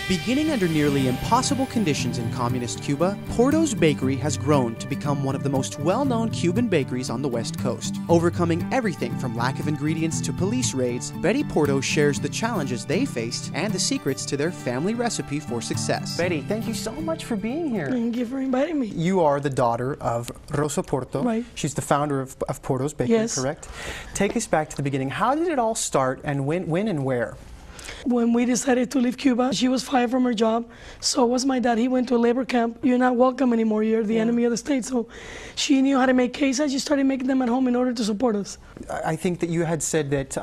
Beginning under nearly impossible conditions in communist Cuba, Porto's bakery has grown to become one of the most well-known Cuban bakeries on the West Coast. Overcoming everything from lack of ingredients to police raids, Betty Porto shares the challenges they faced and the secrets to their family recipe for success. Betty, thank you so much for being here. Thank you for inviting me. You are the daughter of Rosa Porto. Right. She's the founder of Porto's Bakery, yes. Correct? Take us back to the beginning. How did it all start, and when and where? When we decided to leave Cuba, she was fired from her job. So was my dad. He went to a labor camp. You're not welcome anymore. You're the enemy of the state. So she knew how to make quesas. She started making them at home in order to support us. I think that you had said that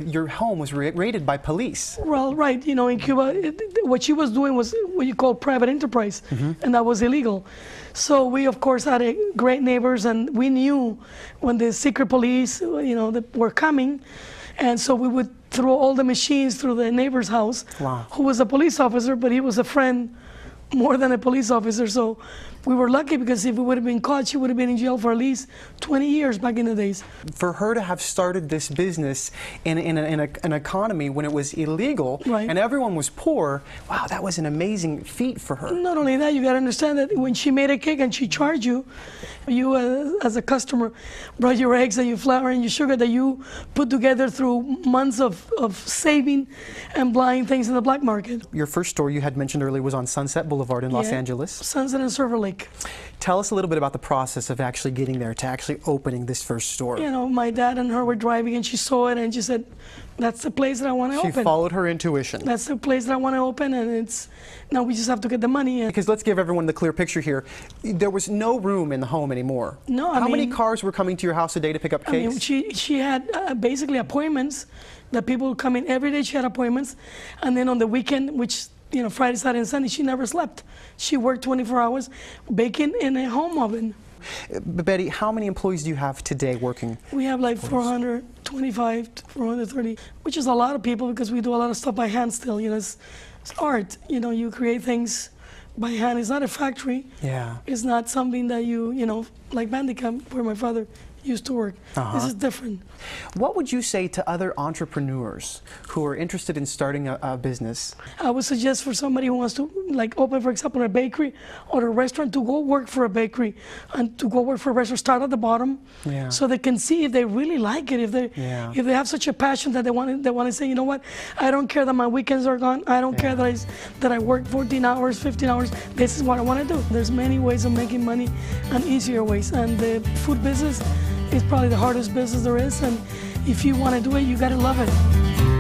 your home was raided by police. Well, right. You know, in Cuba, what she was doing was what you call private enterprise, and that was illegal. So we, of course, had great neighbors, and we knew when the secret police, you know, were coming. And so we would throw all the machines through the neighbor's house, who was a police officer, but he was a friend more than a police officer. So we were lucky, because if we would have been caught, she would have been in jail for at least 20 years back in the days. For her to have started this business in an economy when it was illegal and everyone was poor, wow, that was an amazing feat for her. Not only that, you got to understand that when she made a cake and she charged you, as a customer brought your eggs and your flour and your sugar that you put together through months of saving and buying things in the black market. Your first store you had mentioned earlier was on Sunset Boulevard in Los Angeles. Sunset and Silver Lake. Tell us a little bit about the process of actually getting there, to actually opening this first store. You know, my dad and her were driving, and she saw it, and she said, that's the place that I want to open. She followed her intuition. That's the place that I want to open, and now we just have to get the money in. Because let's give everyone the clear picture here. There was no room in the home anymore. No, How many cars were coming to your house a day to pick up cakes? I mean, she had basically appointments that people would come in every day. She had appointments, and then on the weekend, which, you know, Friday, Saturday, and Sunday, she never slept. She worked 24 hours baking in a home oven. Betty, how many employees do you have today working? We have like 425 to 430, which is a lot of people, because we do a lot of stuff by hand still. You know, it's art. You know, you create things by hand. It's not a factory. Yeah. It's not something that you know, like Bandicamp, where my father used to work. This is different. What would you say to other entrepreneurs who are interested in starting a business? I would suggest for somebody who wants to, like, open, for example, a bakery or a restaurant, to go work for a bakery and to go work for a restaurant. Start at the bottom, so they can see if they really like it. If they have such a passion that they want to say, you know what, I don't care that my weekends are gone. I don't care that I work 14 hours, 15 hours. This is what I want to do. There's many ways of making money and easier ways. And the food business is probably the hardest business there is, and if you want to do it, you got to love it.